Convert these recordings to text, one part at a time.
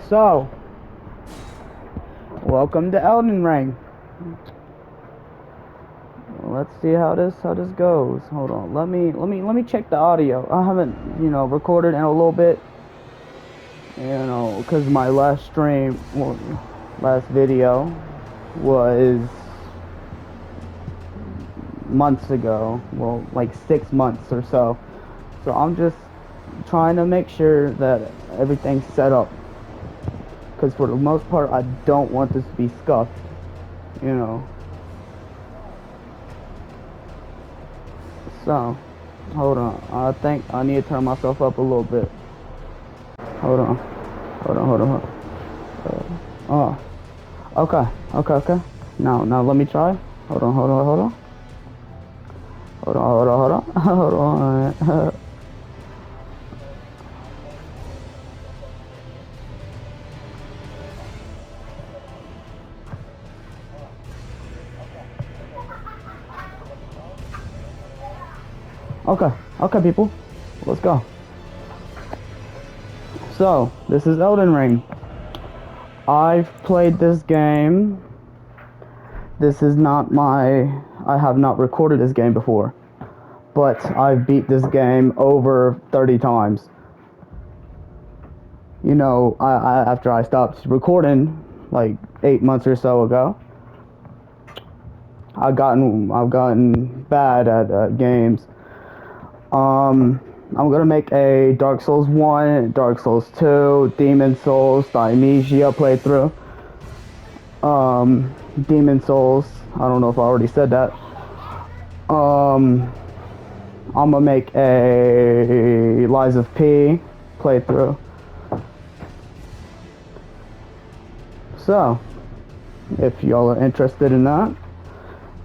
So, welcome to Elden Ring. Let's see how this goes. Hold on. Let me check the audio. I haven't, recorded in a little bit. Cuz my last stream, well, last video was months ago. Well, like 6 months or so. So, I'm just trying to make sure that everything's set up. Cuz for the most part, I don't want this to be scuffed, you know. So, hold on. I think I need to turn myself up a little bit. Hold on. Hold on. Oh. Okay. Now let me try. Hold on. Hold on. Okay, people. Let's go. So, this is Elden Ring. I've played this game. This is not I have not recorded this game before. But I've beat this game over 30 times. After I stopped recording, like 8 months or so ago, I've gotten bad at games. I'm gonna make a Dark Souls 1, Dark Souls 2, Demon Souls, Thymesia playthrough. Demon Souls, I don't know if I already said that. I'm gonna make a Lies of P playthrough. So, if y'all are interested in that,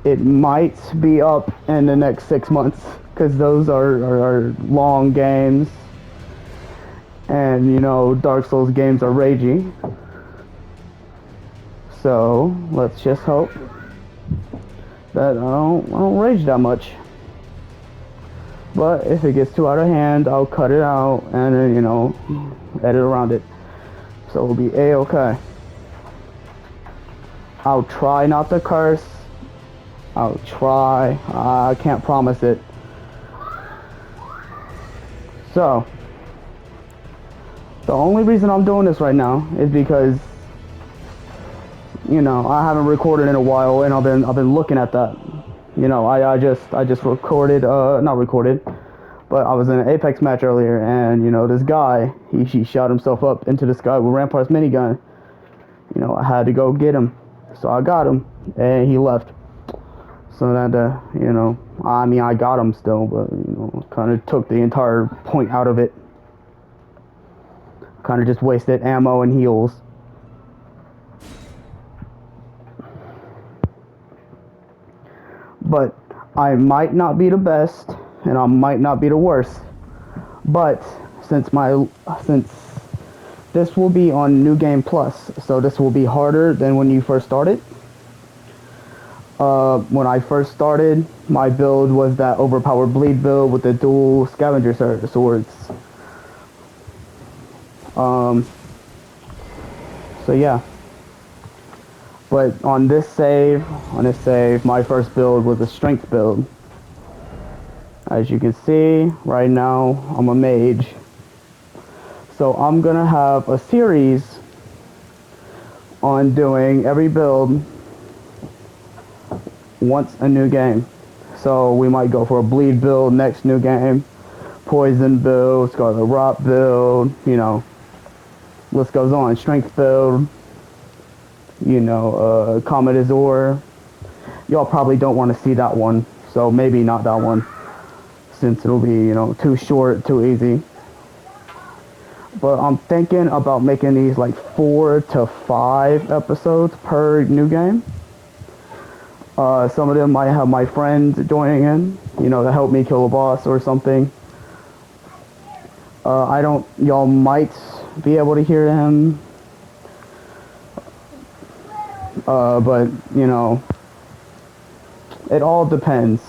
it might be up in the next 6 months, because those are long games, and Dark Souls games are ragey. So let's just hope that I don't rage that much. But if it gets too out of hand, I'll cut it out and edit around it, so it'll be a-okay. I'll try not to curse. I'll try. I can't promise it. So, the only reason I'm doing this right now is because, I haven't recorded in a while, and I've been looking at that. I just recorded, not recorded, but I was in an Apex match earlier, and this guy, he shot himself up into the sky with Rampart's minigun. I had to go get him, so I got him, and he left. So that, I got him still, but, kind of took the entire point out of it. Kind of just wasted ammo and heals. But I might not be the best, and I might not be the worst. But since this will be on New Game Plus, so this will be harder than when you first started. When I first started, my build was that overpowered bleed build with the dual scavenger swords. So yeah. But on this save, my first build was a strength build. As you can see, right now, I'm a mage. So I'm gonna have a series on doing every build once a new game. So we might go for a bleed build next new game, poison build, scarlet rot build, list goes on, strength build, Comet Azor. Y'all probably don't want to see that one, so maybe not that one, since it'll be, too short, too easy. But I'm thinking about making these like 4 to 5 episodes per new game. Some of them might have my friends joining in, to help me kill a boss or something. Y'all might be able to hear him. But, it all depends.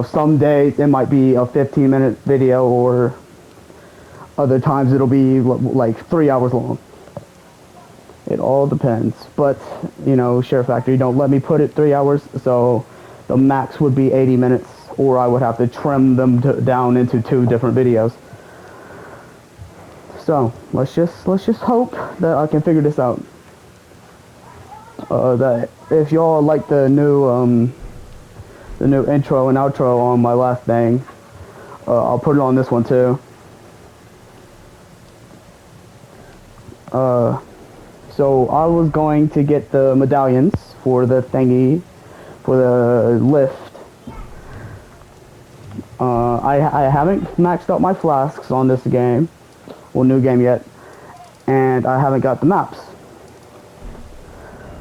Some days it might be a 15-minute video, or Other times it'll be like 3 hours long. It all depends. But, you know, Share Factory don't let me put it 3 hours, so the max would be 80 minutes, or I would have to trim them down into 2 different videos. So let's just hope that I can figure this out. That if y'all like the new intro and outro on my last thing, I'll put it on this one too. So I was going to get the medallions for the thingy, for the lift. I haven't maxed out my flasks on this game, well, new game yet, and I haven't got the maps.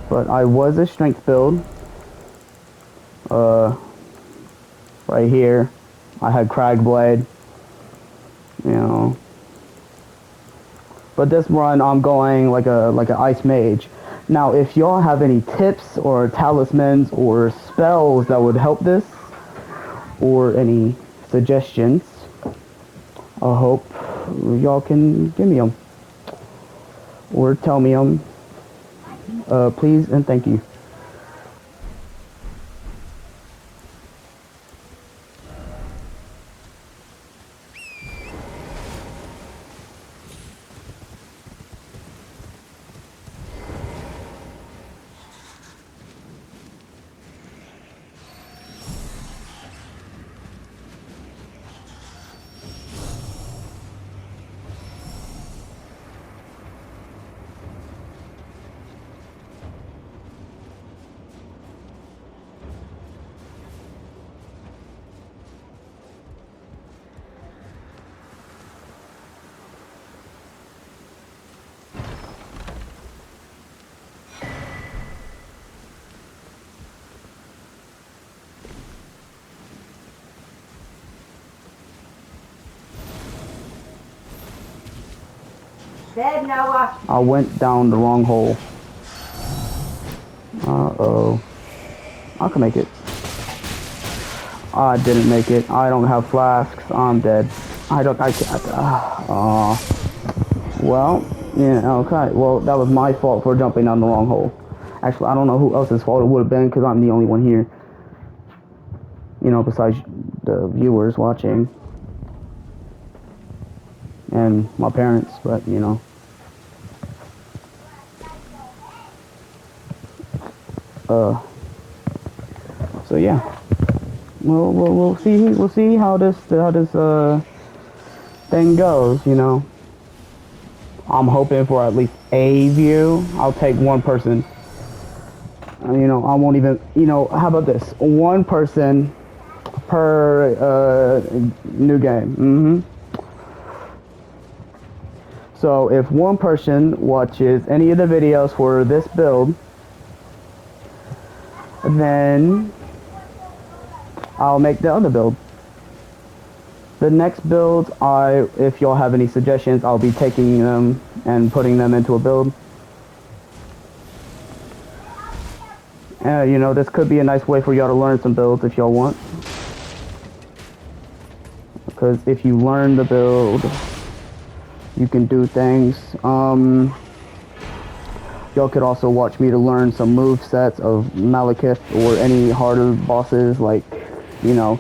But I was a strength build. Right here, I had Crag Blade, you know. But this run, I'm going like an ice mage. Now, if y'all have any tips or talismans or spells that would help this, or any suggestions, I hope y'all can give me them or tell me them. Please and thank you. Dead, Noah. I went down the wrong hole. Uh-oh. I can make it. I didn't make it. I don't have flasks. I'm dead. I can't. Well, yeah, okay. Well, that was my fault for jumping down the wrong hole. Actually, I don't know who else's fault it would have been, because I'm the only one here. You know, besides the viewers watching. And my parents, but, you know. So yeah, we'll see how this thing goes. You know, I'm hoping for at least a view. I'll take one person. You know, I won't even. You know, how about this? One person per new game. So if one person watches any of the videos for this build, then I'll make the other build. The next build, if y'all have any suggestions, I'll be taking them and putting them into a build. You know, this could be a nice way for y'all to learn some builds if y'all want. Because if you learn the build, you can do things. Y'all could also watch me to learn some move sets of Malekith or any harder bosses, like, you know,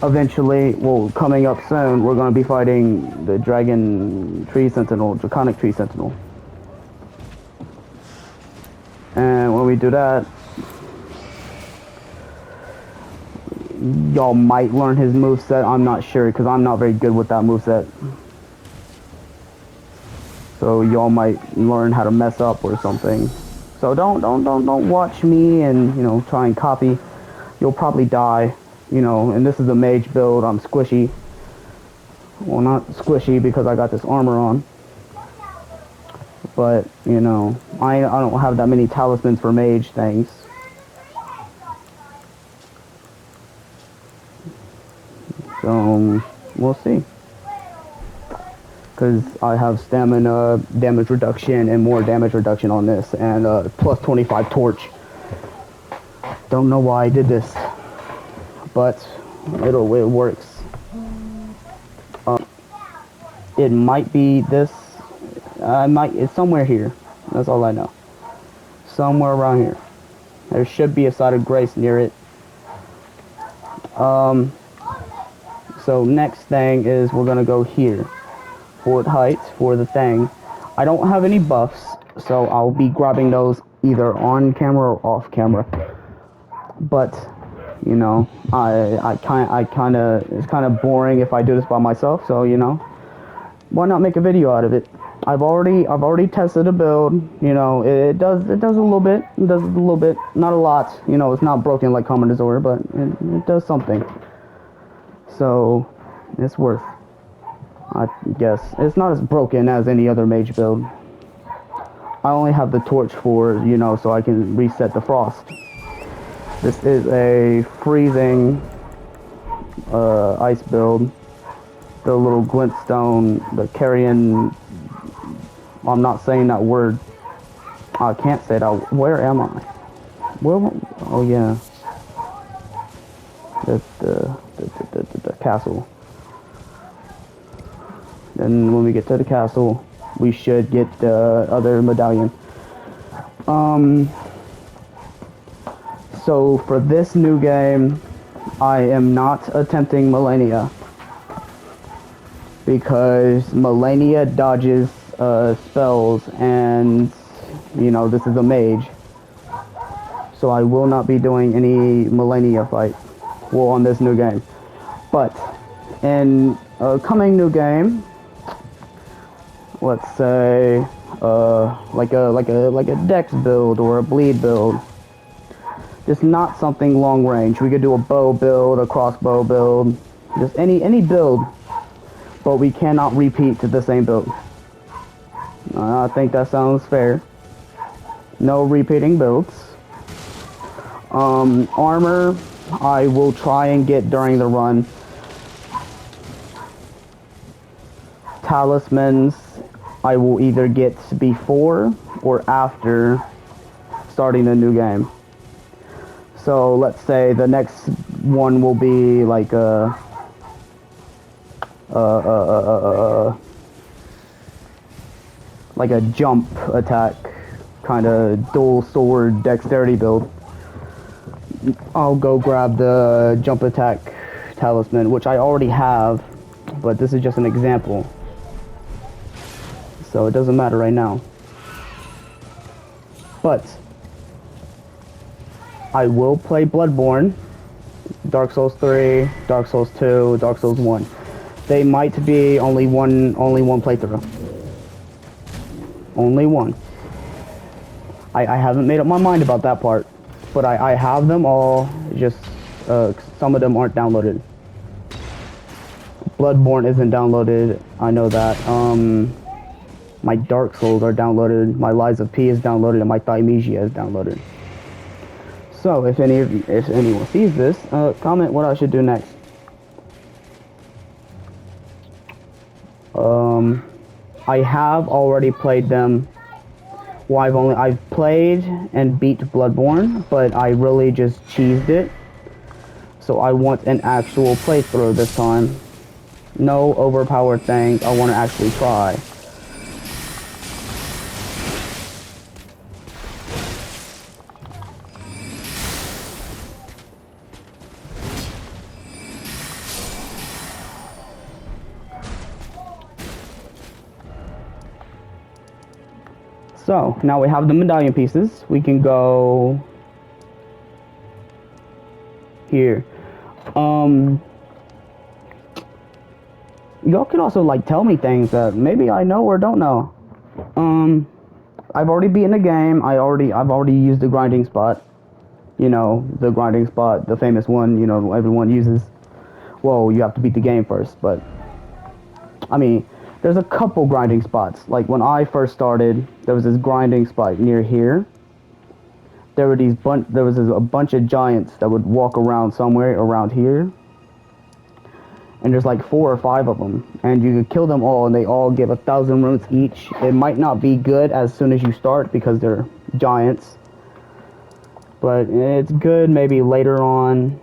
eventually, well, coming up soon, we're going to be fighting the Dragon Tree Sentinel, Draconic Tree Sentinel. And when we do that, y'all might learn his moveset. I'm not sure, because I'm not very good with that moveset. So y'all might learn how to mess up or something. So don't watch me and, you know, try and copy. You'll probably die, you know. And this is a mage build. I'm squishy. Well, not squishy because I got this armor on. But, you know, I don't have that many talismans for mage things. So we'll see. Because I have stamina, damage reduction, and more damage reduction on this, and plus 25 torch. Don't know why I did this, but it works. It might be this. It's somewhere here. That's all I know. Somewhere around here. There should be a site of grace near it. So next thing is we're gonna go here. Fort Heights for the thing. I don't have any buffs, so I'll be grabbing those either on camera or off camera. But you know, it's kind of boring if I do this by myself. So you know, why not make a video out of it? I've already tested a build. You know, it does a little bit. It does a little bit, not a lot. You know, it's not broken like Common Disorder, but it does something. So it's worth. I guess it's not as broken as any other mage build. I only have the torch for, you know, so I can reset the frost. This is a freezing ice build. The little glintstone, the carrion. I'm not saying that word. I can't say that. Where am I? Where? Oh yeah. The castle. Then when we get to the castle, we should get the other medallion. So for this new game, I am not attempting Millennia. Because Millennia dodges spells, and you know, this is a mage. So I will not be doing any Millennia fight. Well, on this new game. But in a coming new game, let's say like a dex build or a bleed build. Just not something long range. We could do a bow build, a crossbow build, just any build, but we cannot repeat to the same build. I think that sounds fair. No repeating builds. Armor, I will try and get during the run. Talismans, I will either get before or after starting the new game. So let's say the next one will be like like a jump attack, kind of dual sword dexterity build. I'll go grab the jump attack talisman, which I already have, but this is just an example. So it doesn't matter right now. But I will play Bloodborne, Dark Souls 3, Dark Souls 2, Dark Souls 1. They might be only one playthrough. Only one. I haven't made up my mind about that part, but I have them all, just some of them aren't downloaded. Bloodborne isn't downloaded, I know that. My Dark Souls are downloaded, my Lies of P is downloaded, and my Thymesia is downloaded. So if anyone sees this, comment what I should do next. I have already played them. Well, I've played and beat Bloodborne, but I really just cheesed it. So I want an actual playthrough this time. No overpowered things. I want to actually try. So, now we have the medallion pieces. We can go here. Y'all can also like tell me things that maybe I know or don't know. I've already beaten the game. I've already used the grinding spot. You know, the grinding spot, the famous one, you know, everyone uses. Well, you have to beat the game first, but I mean, there's a couple grinding spots. Like when I first started, there was this grinding spot near here. There was a bunch of giants that would walk around somewhere around here. And there's like 4 or 5 of them, and you could kill them all, and they all give 1,000 runes each. It might not be good as soon as you start because they're giants, but it's good maybe later on.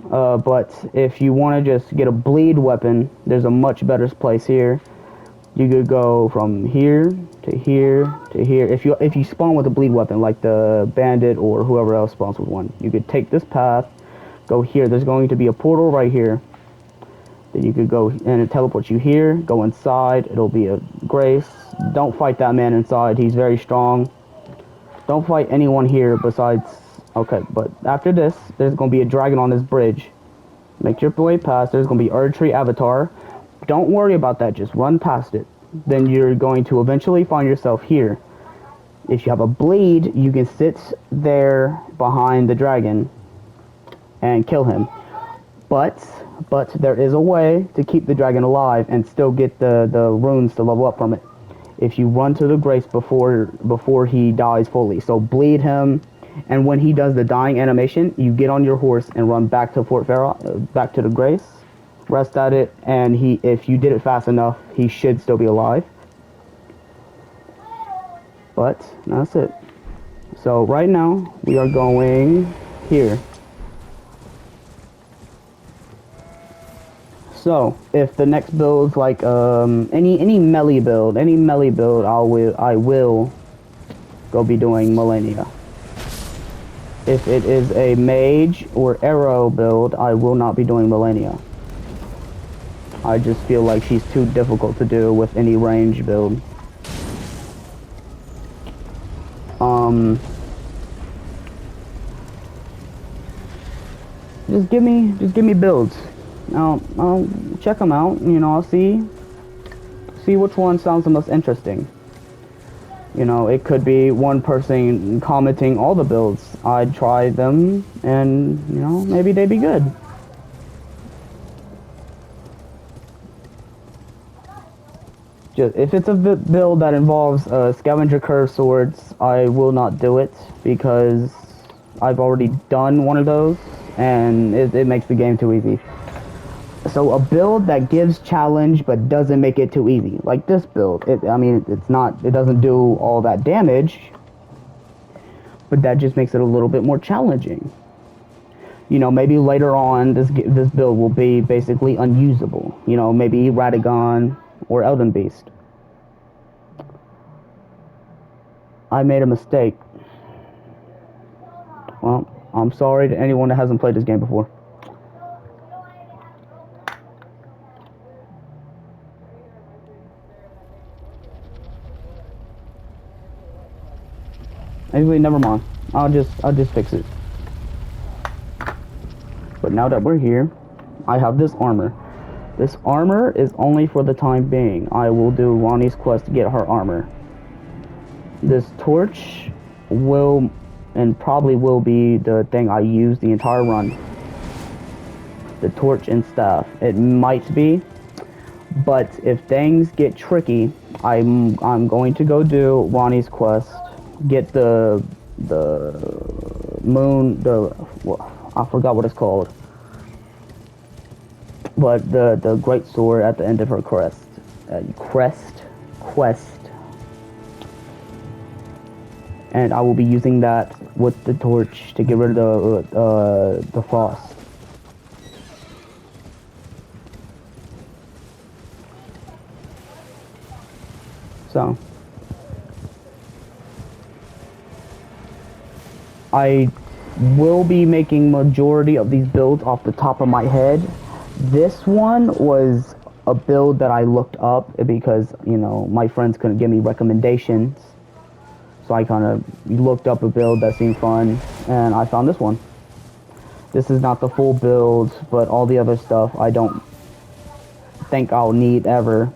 But if you want to just get a bleed weapon, there's a much better place here. You could go from here to here to here. If you spawn with a bleed weapon, like the bandit or whoever else spawns with one, you could take this path, go here. There's going to be a portal right here. Then you could go and it teleports you here. Go inside. It'll be a grace. Don't fight that man inside. He's very strong. Don't fight anyone here besides. Okay, but after this, there's going to be a dragon on this bridge. Make your way past. There's going to be Erdtree Avatar. Don't worry about that. Just run past it. Then you're going to eventually find yourself here. If you have a bleed, you can sit there behind the dragon and kill him. But there is a way to keep the dragon alive and still get the runes to level up from it. If you run to the grace before he dies fully. So bleed him, and when he does the dying animation, you get on your horse and run back to Fort Pharaoh, back to the grace. Rest at it, and if you did it fast enough, he should still be alive. But that's it. So right now we are going here. So if the next build's like any melee build, I will go be doing Millennia. If it is a mage or arrow build, I will not be doing Millennia. I just feel like she's too difficult to do with any range build. Just give me builds. I'll check them out. You know, I'll see which one sounds the most interesting. You know, it could be one person commenting all the builds. I'd try them, and you know, maybe they'd be good. Just if it's a build that involves scavenger curve swords, I will not do it because I've already done one of those, and it makes the game too easy. So a build that gives challenge but doesn't make it too easy, like this build. It doesn't do all that damage, but that just makes it a little bit more challenging. You know, maybe later on this build will be basically unusable. You know, maybe Radagon or Elden Beast. I made a mistake. Well, I'm sorry to anyone that hasn't played this game before. Anyway, never mind. I'll just fix it. But now that we're here, I have this armor. This armor is only for the time being. I will do Ronnie's quest to get her armor. This torch will and probably will be the thing I use the entire run. The torch and staff. It might be, but if things get tricky, I'm going to go do Ronnie's quest. Get the moon, I forgot what it's called, but the great sword at the end of her quest, and I will be using that with the torch to get rid of the frost. So I will be making majority of these builds off the top of my head. This one was a build that I looked up because, you know, my friends couldn't give me recommendations. So I kind of looked up a build that seemed fun, and I found this one. This is not the full build, but all the other stuff I don't think I'll need ever.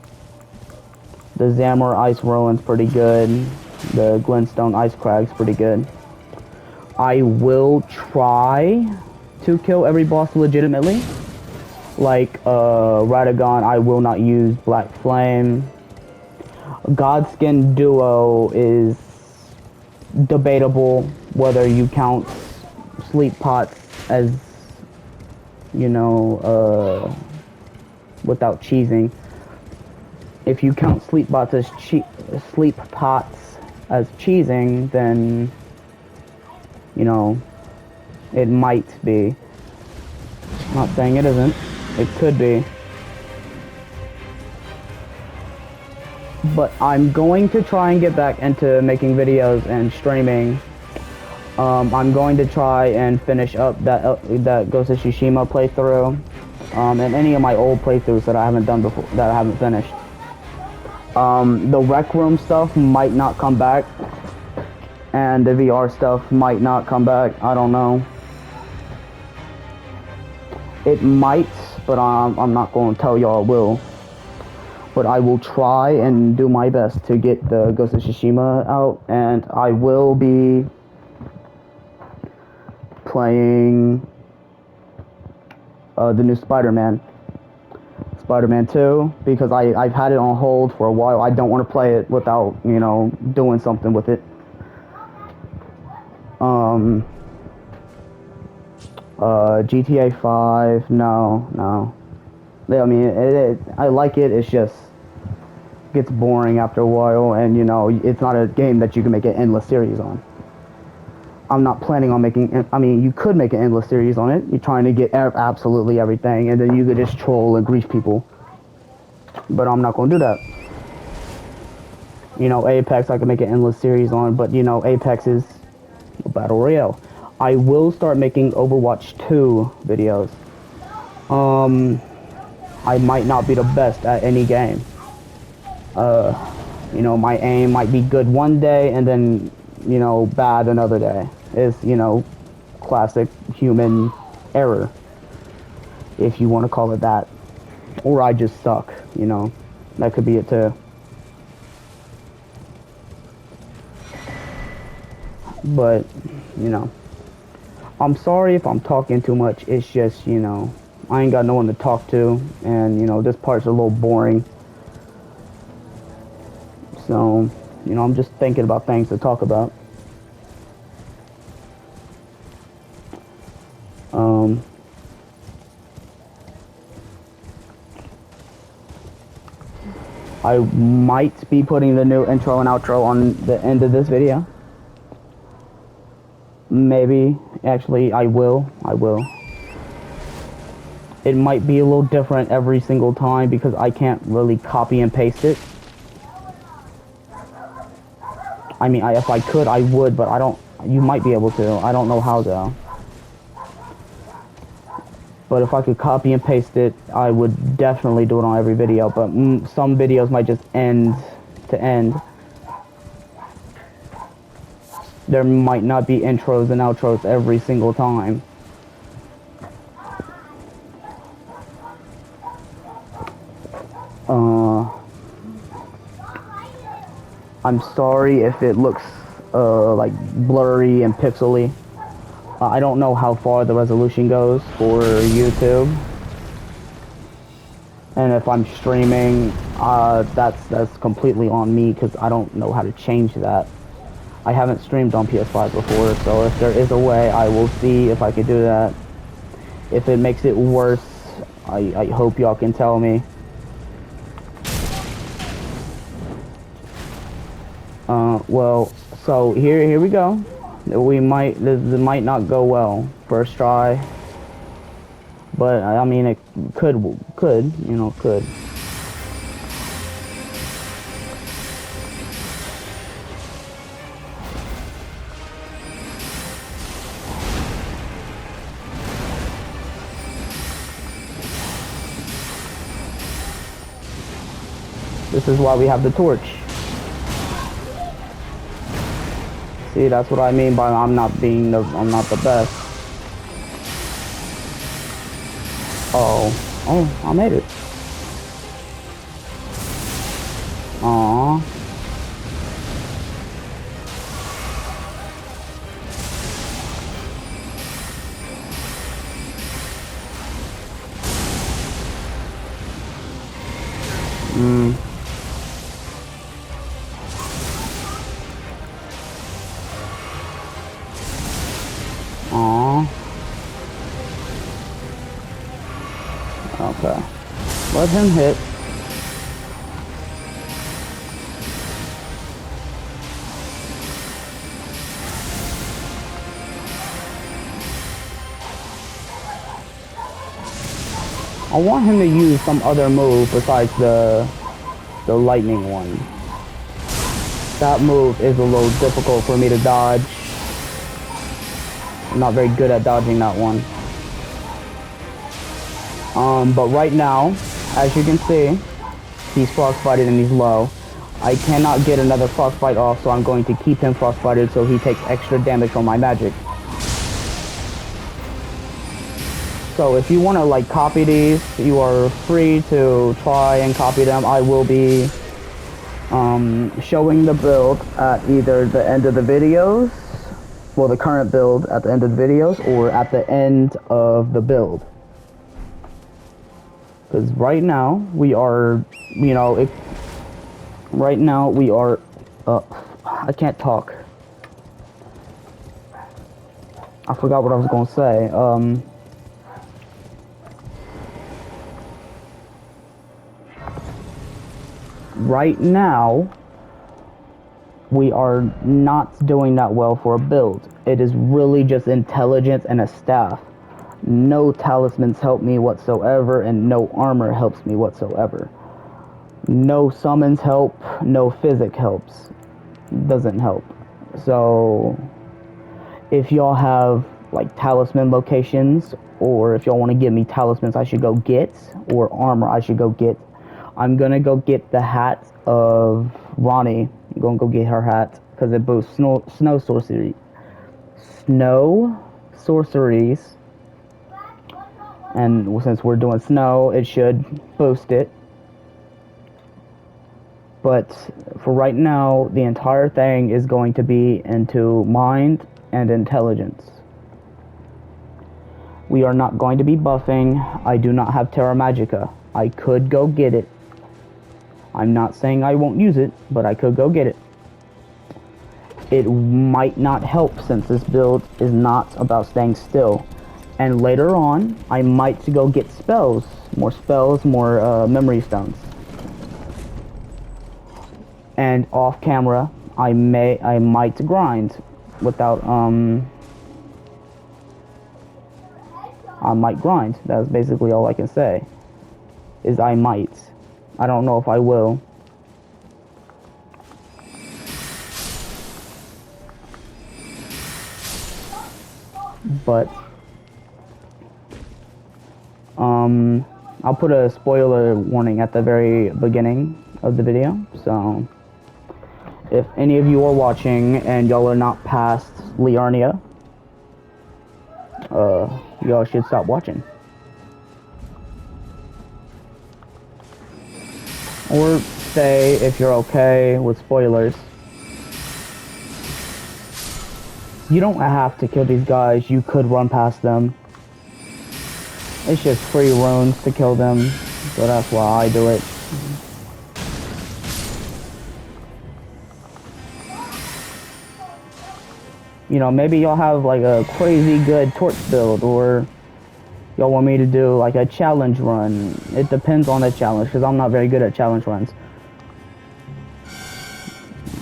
The Zamor Ice Ruin's pretty good. The Glenstone Ice Crag's pretty good. I will try to kill every boss legitimately. Like Radagon, I will not use Black Flame. Godskin Duo is debatable whether you count sleep pots as, you know, without cheesing. If you count sleep pots as cheesing, then, you know, it might be. I'm not saying it isn't. It could be. but I'm going to try and get back into making videos and streaming. I'm going to try and finish up that Ghost of Tsushima playthrough, and any of my old playthroughs that I haven't done before, that I haven't finished. The Rec Room stuff might not come back, and the VR stuff might not come back. I don't know. It might, but I'm not going to tell y'all it will. But I will try and do my best to get the Ghost of Tsushima out, and I will be playing the new Spider-Man 2, because I've had it on hold for a while. I don't want to play it without, you know, doing something with it. GTA 5, no. I mean, I like it, it's just gets boring after a while, and you know, it's not a game that you can make an endless series on. I'm not planning on making, I mean, you could make an endless series on it. You're trying to get absolutely everything, and then you could just troll and grief people. But I'm not going to do that. You know, Apex, I could make an endless series on, but you know, Apex is a battle royale. I will start making Overwatch 2 videos. I might not be the best at any game. You know, my aim might be good one day and then, you know, bad another day. It's, you know, classic human error, if you want to call it that. Or I just suck, you know. That could be it too. But, you know, I'm sorry if I'm talking too much. It's just, you know, I ain't got no one to talk to, and, you know, this part's a little boring. So, you know, I'm just thinking about things to talk about. I might be putting the new intro and outro on the end of this video. Maybe. Actually, I will. It might be a little different every single time because I can't really copy and paste it. I mean, if I could, I would, but I don't. You might be able to. I don't know how though. But if I could copy and paste it, I would definitely do it on every video. But some videos might just end to end. There might not be intros and outros every single time. I'm sorry if it looks like blurry and pixely. I don't know how far the resolution goes for YouTube. And if I'm streaming, that's completely on me because I don't know how to change that. I haven't streamed on PS5 before, so if there is a way, I will see if I could do that. If it makes it worse, I hope y'all can tell me. Well, so here we go. This might not go well first try, but I mean it could, you know, could. This is why we have the torch. See, that's what I mean by I'm not the best. Oh, I made it. Aww. Aww. Okay. Let him hit. I want him to use some other move besides the lightning one. That move is a little difficult for me to dodge. I'm not very good at dodging that one. But right now, as you can see, he's frostbited and he's low. I cannot get another frostbite off, so I'm going to keep him frostbited so he takes extra damage from my magic. So if you want to like copy these, you are free to try and copy them. I will be showing the build at either the end of the videos, well, the current build at the end of the videos, or at the end of the build. Because right now we are, you know, right now we are, I can't talk. I forgot what I was going to say. Right now, we are not doing that well for a build. It is really just intelligence and a staff. No talismans help me whatsoever, and no armor helps me whatsoever. No summons help, no physic helps. Doesn't help. So, if y'all have like talisman locations, or if y'all want to give me talismans I should go get, or armor I should go get, I'm gonna go get the hat of Ronnie. I'm gonna go get her hat because it boosts snow sorcery. Snow sorceries. And since we're doing snow, it should boost it. But for right now, the entire thing is going to be into mind and intelligence. We are not going to be buffing. I do not have Terra Magica. I could go get it. I'm not saying I won't use it, but I could go get it. It might not help since this build is not about staying still. And later on, I might go get spells, more memory stones. And off camera, I might grind without, I might grind. That's basically all I can say, is I might. I don't know if I will. But, I'll put a spoiler warning at the very beginning of the video, so if any of you are watching and y'all are not past Liarnia, y'all should stop watching. Or stay if you're okay with spoilers. You don't have to kill these guys, you could run past them. It's just free runes to kill them, so that's why I do it. You know, maybe y'all have like a crazy good torch build, or y'all want me to do like a challenge run. It depends on the challenge, because I'm not very good at challenge runs.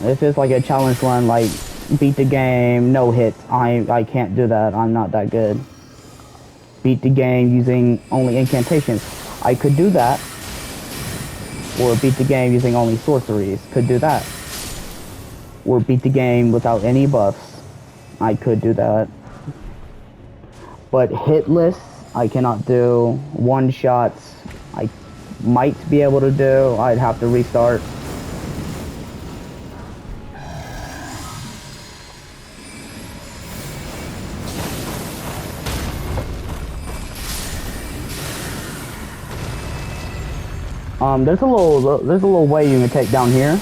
If it's like a challenge run, like beat the game, no hits, I can't do that. I'm not that good. Beat the game using only incantations, I could do that. Or beat the game using only sorceries, could do that. Or beat the game without any buffs, I could do that. But hitless, I cannot do. One shots, I might be able to do. I'd have to restart. There's a little way you can take down here.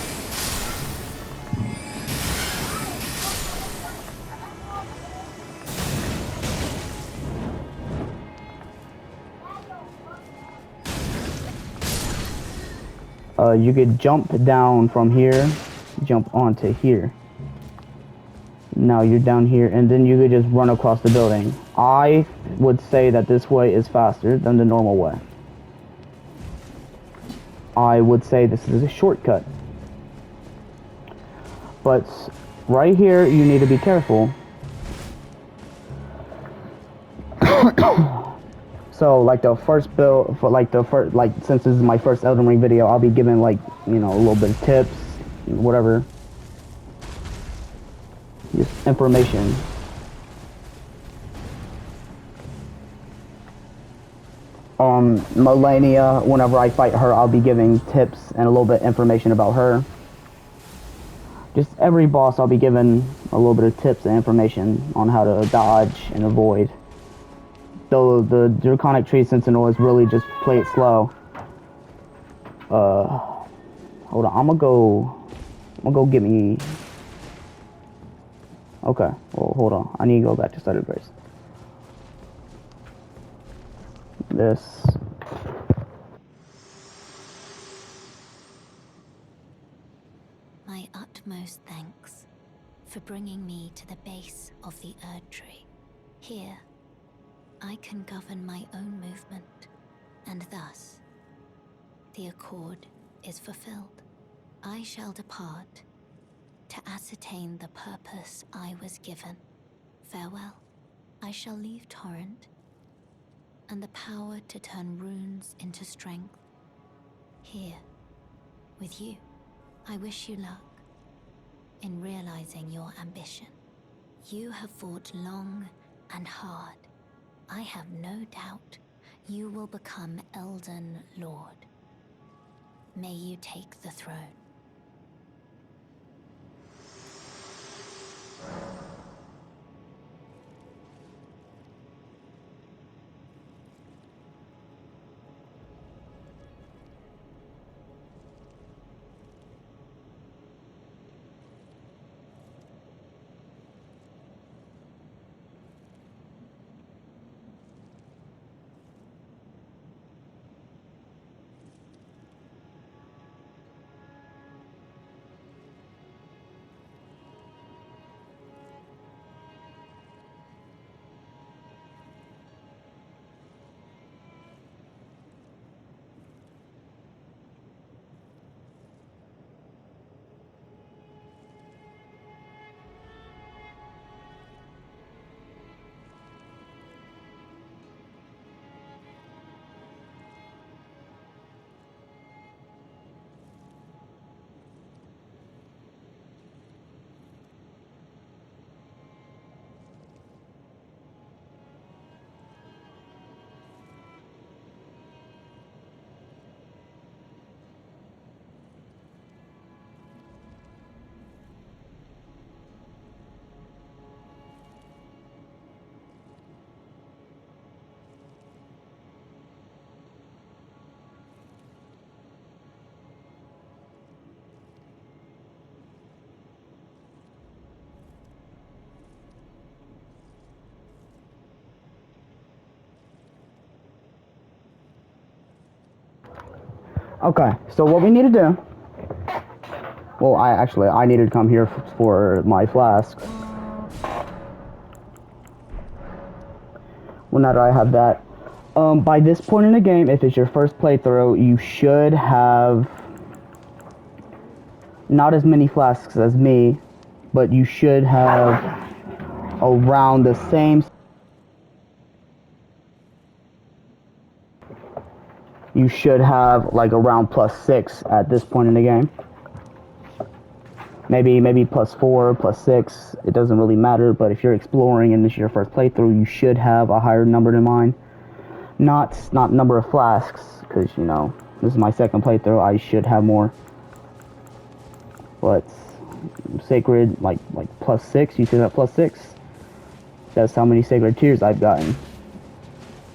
You could jump down from here, jump onto here. Now you're down here, and then you could just run across the building. I would say that this way is faster than the normal way. I would say this is a shortcut. But right here, you need to be careful. So like the first build, since this is my first Elden Ring video, I'll be giving like, you know, a little bit of tips, whatever. Just information. Melania, whenever I fight her, I'll be giving tips and a little bit information about her. Just every boss, I'll be giving a little bit of tips and information on how to dodge and avoid. Though the Draconic Tree Sentinel is really just play it slow. Hold on, I'm gonna go get me. Okay, well, hold on. I need to go back to Started Grace. This. My utmost thanks for bringing me to the base of the Erd Tree. Here, I can govern my own movement, and thus, the accord is fulfilled. I shall depart to ascertain the purpose I was given. Farewell. I shall leave Torrent and the power to turn runes into strength. Here, with you, I wish you luck in realizing your ambition. You have fought long and hard. I have no doubt you will become Elden Lord. May you take the throne. Okay, so what we need to do. Well, I needed to come here for my flasks. Well, now that I have that, by this point in the game, if it's your first playthrough, you should have not as many flasks as me, but you should have around the same. You should have like around +6 at this point in the game. Maybe +4, +6. It doesn't really matter. But if you're exploring and this is your first playthrough, you should have a higher number than mine. Not number of flasks, because you know this is my second playthrough. I should have more. But sacred like +6. You should have +6. That's how many sacred tears I've gotten.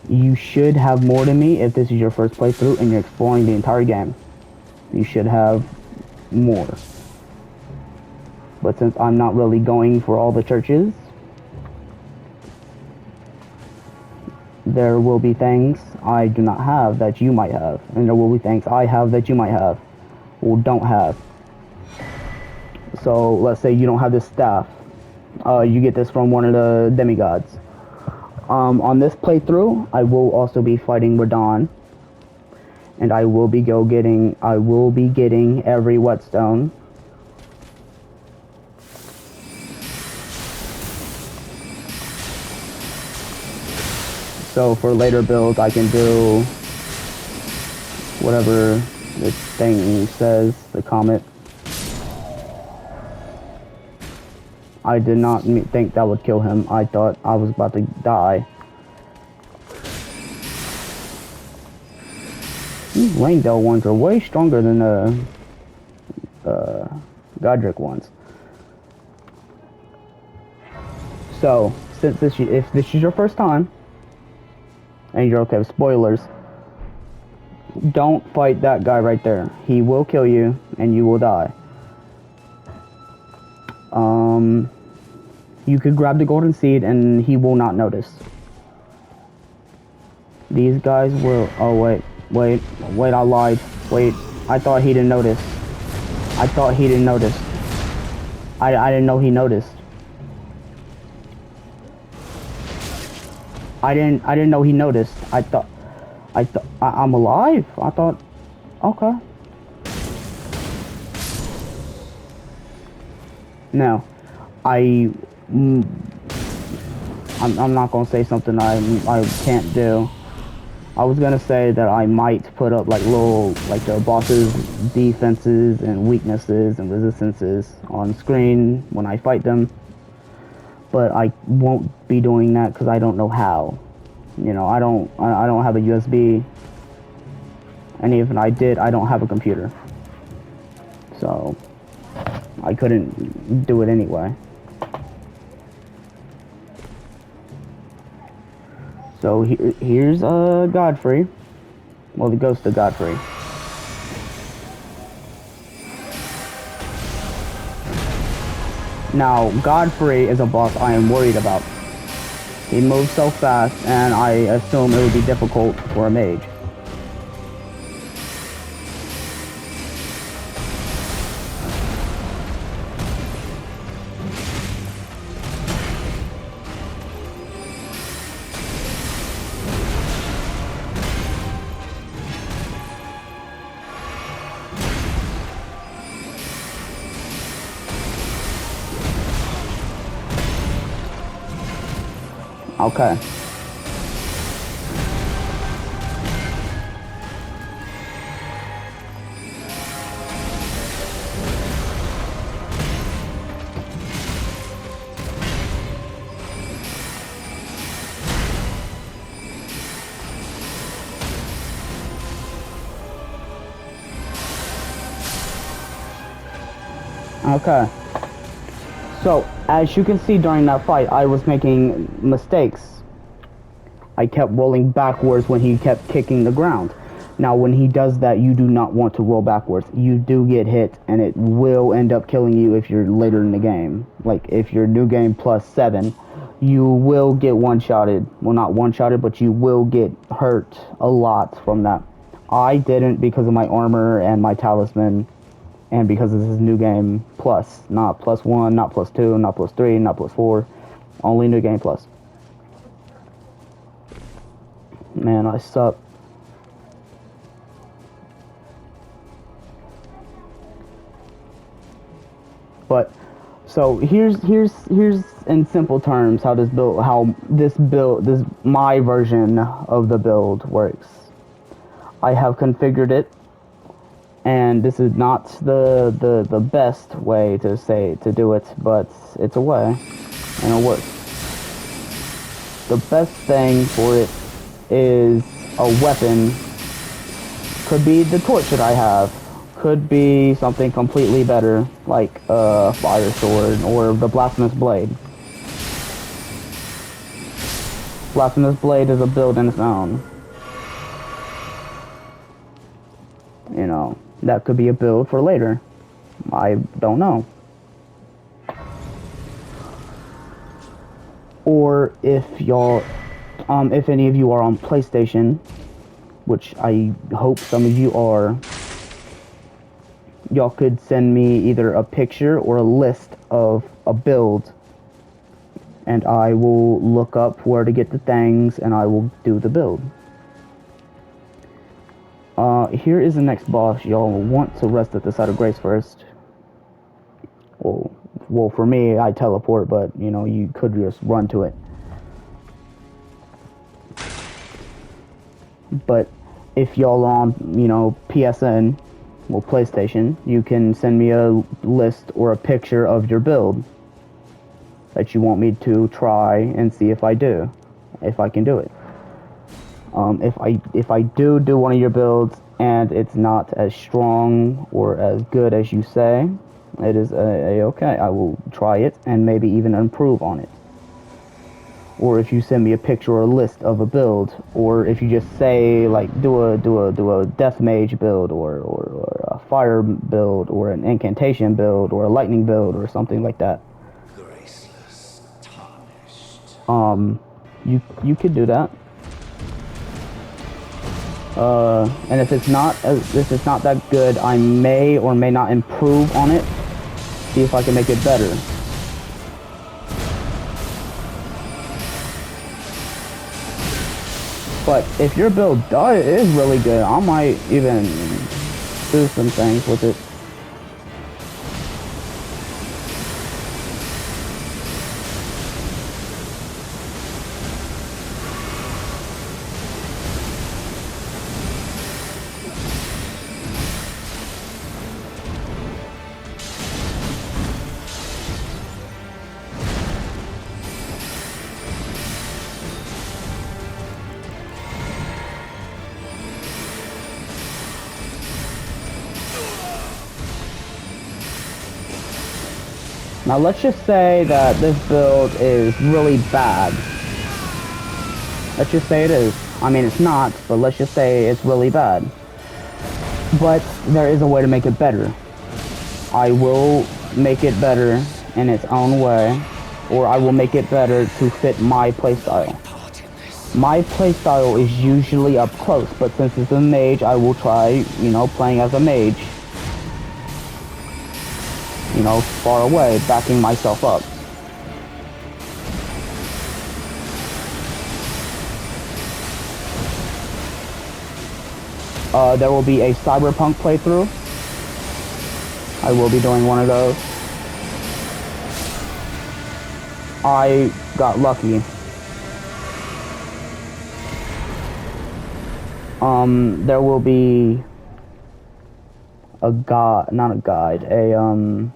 You should have more than me if this is your first playthrough and you're exploring the entire game. You should have more. But since I'm not really going for all the churches, there will be things I do not have that you might have. And there will be things I have that you might have or don't have. So let's say you don't have this staff. You get this from one of the demigods. On this playthrough, I will also be fighting Radon, and I will be getting every whetstone. So for later builds, I can do whatever the thing says, the comet. I did not think that would kill him. I thought I was about to die. These Langdale ones are way stronger than the Godric ones. So, since if this is your first time, and you're okay with spoilers, don't fight that guy right there. He will kill you, and you will die. You could grab the golden seed, and he will not notice. These guys will... Oh, wait, I lied. Wait, I thought he didn't notice. I thought he didn't notice. I didn't know he noticed. I didn't know he noticed. I'm alive. I thought, okay. No, I'm not gonna say something I can't do. I was gonna say that I might put up like the boss's defenses and weaknesses and resistances on screen when I fight them, but I won't be doing that because I don't know how. You know, I don't have a USB, and even if I did, I don't have a computer, so I couldn't do it anyway. So here's Godfrey. Well, the ghost of Godfrey. Now, Godfrey is a boss I am worried about. He moves so fast, and I assume it would be difficult for a mage. Okay. Okay. So, as you can see during that fight, I was making mistakes. I kept rolling backwards when he kept kicking the ground. Now, when he does that, you do not want to roll backwards. You do get hit, and it will end up killing you if you're later in the game. Like, if you're new game plus 7, you will get one-shotted. Well, not one-shotted, but you will get hurt a lot from that. I didn't because of my armor and my talisman, and because this is new game plus, not plus 1, not plus 2, not plus 3, not plus 4, only new game plus. Man, I suck. But so here's in simple terms how my version of the build works. I have configured it, and this is not the best way to do it, but it's a way, and it works. The best thing for it is a weapon. Could be the torch that I have. Could be something completely better, like a fire sword or the blasphemous blade. Blasphemous blade is a build in its own. You know, that could be a build for later. I don't know. Or if y'all, if any of you are on PlayStation, which I hope some of you are, y'all could send me either a picture or a list of a build, and I will look up where to get the things, and I will do the build. Here is the next boss. Y'all want to rest at the site of grace first. Well, for me, I teleport, but, you know, you could just run to it. But if y'all on, you know, PSN, well, PlayStation, you can send me a list or a picture of your build. that you want me to try and see if I can do it. If I do one of your builds and it's not as strong or as good as you say, it is okay. I will try it and maybe even improve on it. Or if you send me a picture or a list of a build, or if you just say like do a death mage build or a fire build or an incantation build or a lightning build or something like that. Graceless, tarnished. You could do that. And if it's not that good, I may or may not improve on it. See if I can make it better. But if your build is really good, I might even do some things with it. Now let's just say that this build is really bad. Let's just say it is. I mean, it's not, but let's just say it's really bad. But there is a way to make it better. I will make it better in its own way, or I will make it better to fit my playstyle. My playstyle is usually up close, but since it's a mage, I will try, playing as a mage. Far away, backing myself up. There will be a cyberpunk playthrough. I will be doing one of those. I got lucky. There will be a guide, not a guide,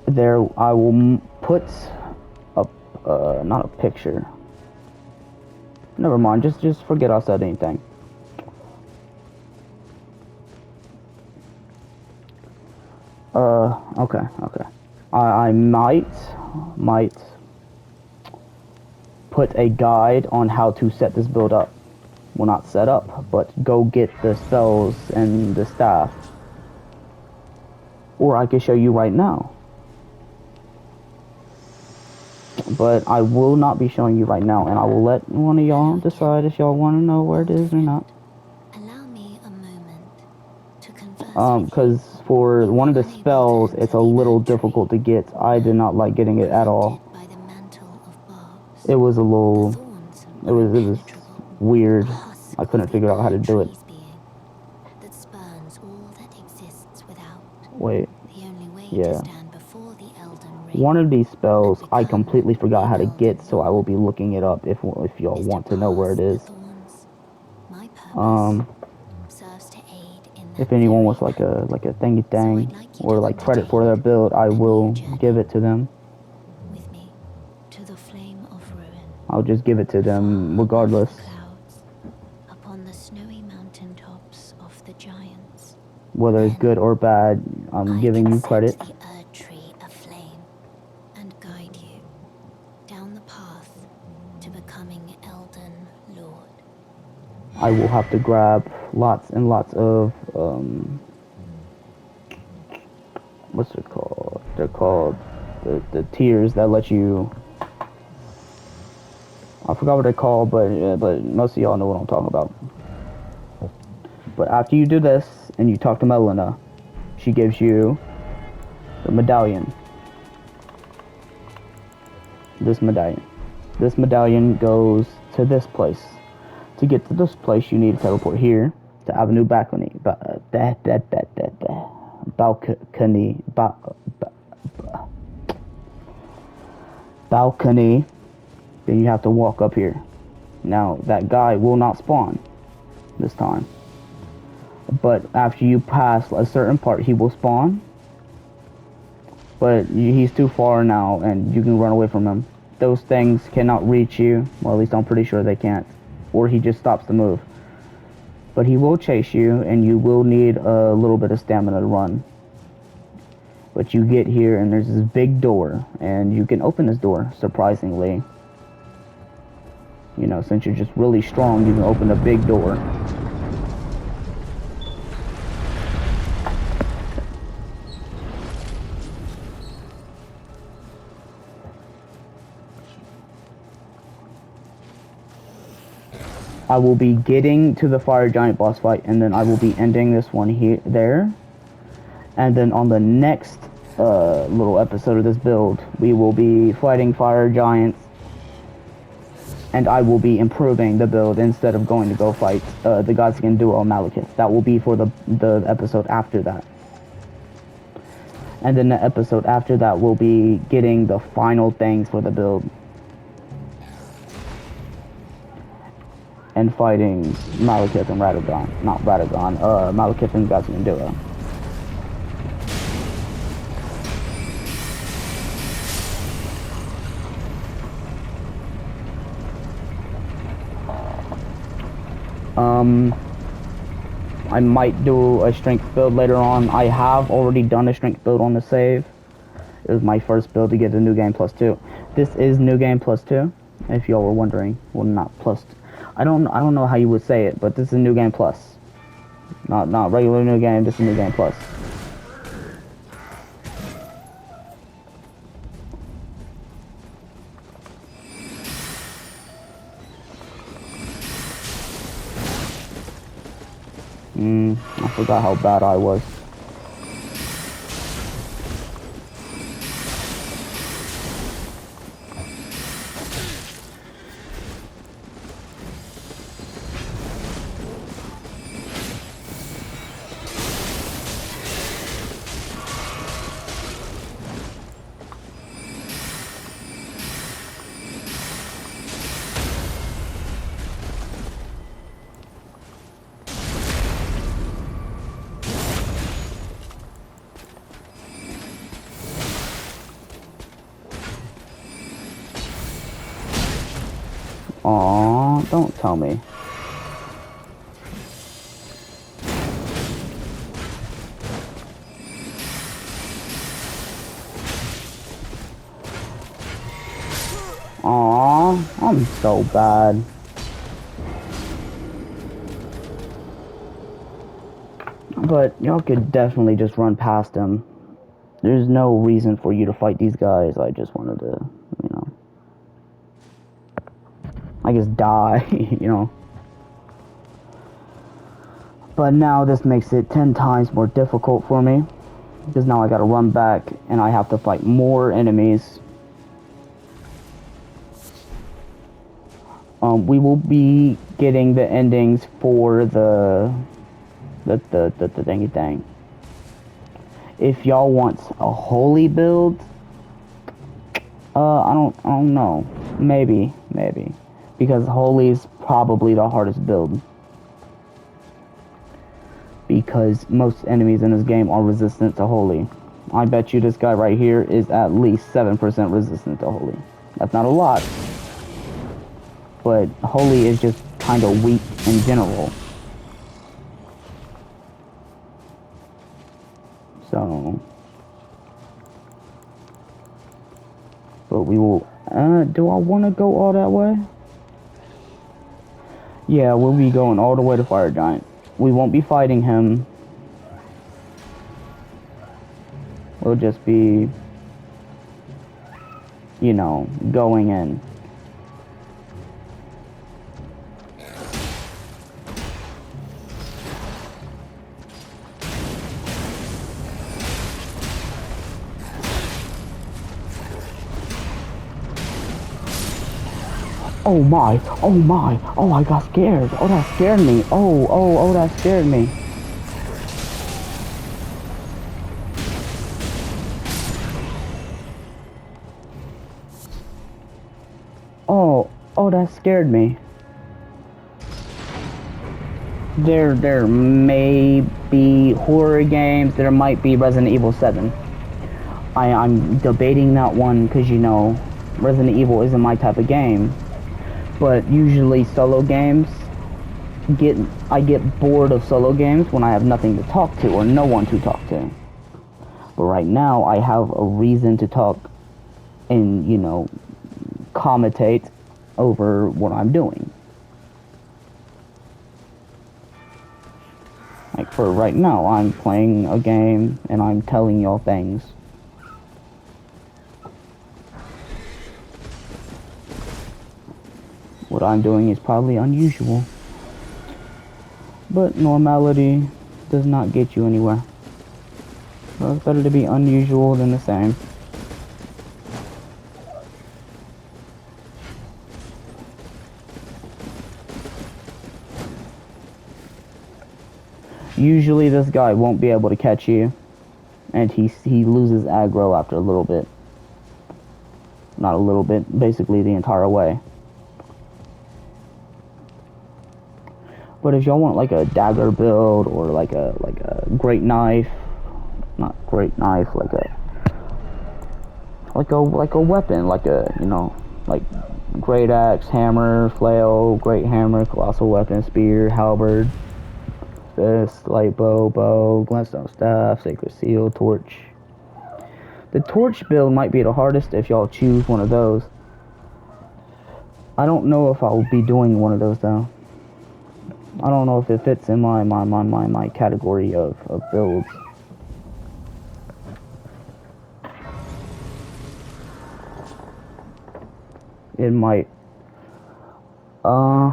there I will put up not a picture. Never mind, just forget I said anything. Okay. I might put a guide on how to set this build up. Well, not set up, but go get the spells and the staff. Or I can show you right now. But I will not be showing you right now, and I will let one of y'all decide if y'all want to know where it is or not. Allow me a moment to converse because for one of the spells, it's a little difficult to get. I did not like getting it at all. by the mantle of barbs. It was a little, Thorns it was weird. I couldn't of the figure out how to do it. tree's being that spurns all that exists without. Wait, The only way yeah. to stand before the elden ring One of these spells I become completely forgot how to the get, so I will Elden be looking it up if y'all is want to know where it pass the is. thorns. My purpose serves to aid in that If anyone very wants like a thingy So thing I'd like you or to like credit for undertake their build, I a new will journey. give it to them. with me to the flame of ruin. I'll just give it to them Far regardless. above the clouds, upon the snowy mountain tops of the giants. Whether it's Then good or bad, I'm I giving can you set credit. the Erd tree aflame and guide you down the path to becoming Elden Lord. I will have to grab lots and lots of what's it called? They're called the tiers that let you. I forgot what they're called, but most of y'all know what I'm talking about. But after you do this and you talk to Melina, she gives you the medallion. This medallion. This medallion goes to this place. To get to this place, you need to teleport here to Avenue Balcony. Balcony. Then you have to walk up here. Now that guy will not spawn this time, but after you pass a certain part, he will spawn. but he's too far now, and you can run away from him. Those things cannot reach you. Well, at least I'm pretty sure they can't. Or he just stops the move. But he will chase you, and you will need a little bit of stamina to run. But you get here, and there's this big door, and you can open this door, surprisingly. You know, since you're just really strong, you can open a big door. I will be getting to the fire giant boss fight, and then I will be ending this one there. And then on the next little episode of this build, we will be fighting fire giants, and I will be improving the build instead of going to go fight the Godskin duo Malekith. That will be for the episode after that. And then the episode after that will be getting the final things for the build. And fighting Malekith and Radagon. Not Radagon, Malekith and Godskin duo. I might do a strength build later on. I have already done a strength build on the save. It was my first build to get the New Game Plus 2. This is New Game Plus 2, if y'all were wondering. Well, not plus. I don't know how you would say it, but this is New Game Plus. Not regular New Game, this is New Game Plus. I forgot how bad I was. Aww, don't tell me. Aww, I'm so bad. But y'all could definitely just run past him. There's no reason for you to fight these guys. I just wanted to, you know, I guess die, you know. But now this makes it 10 times more difficult for me. Because now I gotta run back and I have to fight more enemies. We will be getting the endings for the thingy thing. If y'all want a holy build, I don't know. Maybe. Because holy is probably the hardest build. Because most enemies in this game are resistant to holy. I bet you this guy right here is at least 7% resistant to holy. That's not a lot. But holy is just kind of weak in general. So. But we will. Do I want to go all that way? Yeah, we'll be going all the way to Fire Giant. We won't be fighting him. We'll just be, you know, going in. Oh my, oh I got scared. Oh, that scared me. Oh, that scared me. Oh, that scared me. There may be horror games, there might be Resident Evil 7. I'm debating that one because, you know, Resident Evil isn't my type of game. But usually solo games, I get bored of solo games when I have nothing to talk to or no one to talk to. But right now, I have a reason to talk and, you know, commentate over what I'm doing. Like for right now, I'm playing a game and I'm telling y'all things. What I'm doing is probably unusual. But normality does not get you anywhere. So it's better to be unusual than the same. Usually this guy won't be able to catch you, and he loses aggro after a little bit. Not a little bit, basically the entire way. But if y'all want like a dagger build or like a great knife, not great knife, like a weapon, like a, you know, like great axe, hammer, flail, great hammer, colossal weapon, spear, halberd, fist, light bow, glintstone staff, sacred seal, torch. The torch build might be the hardest if y'all choose one of those. I don't know if I'll be doing one of those though. I don't know if it fits in my category of builds. It might. Uh.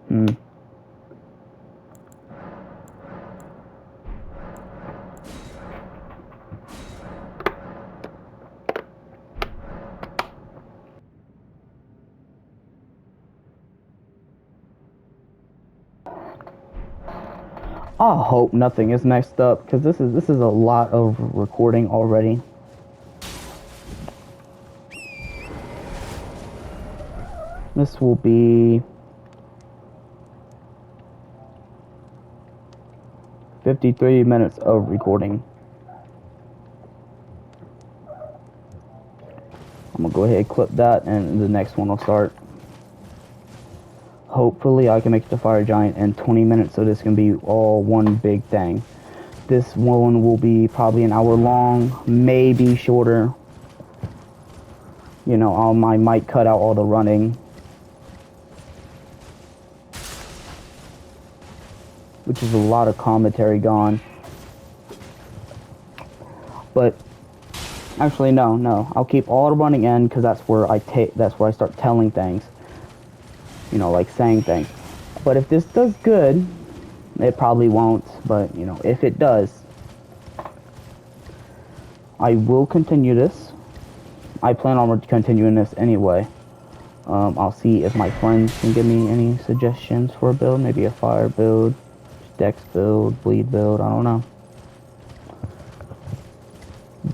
Hmm. I hope nothing is messed up because this is a lot of recording already. This will be 53 minutes of recording. I'm gonna go ahead and clip that and the next one will start. Hopefully I can make the fire giant in 20 minutes so this can be all one big thing. This one will be probably an hour long, maybe shorter. You know, I might cut out all the running, which is a lot of commentary gone. But actually, no, I'll keep all the running in because that's where I start telling things. You know, like saying things. But if this does good, it probably won't. But you know, if it does, I will continue this. I plan on continuing this anyway. I'll see if my friends can give me any suggestions for a build. Maybe a fire build, dex build, bleed build. I don't know.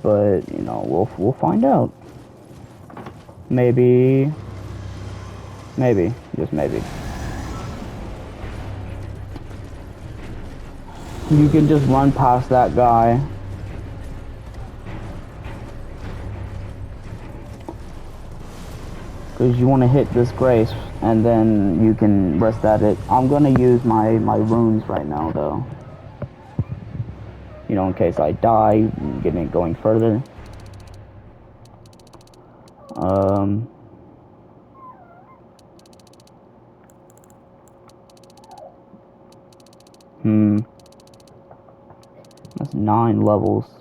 But you know, we'll find out. Maybe, just maybe. You can just run past that guy. Because you want to hit this grace, and then you can rest at it. I'm going to use my runes right now, though. You know, in case I die, getting it going further. That's 9 levels.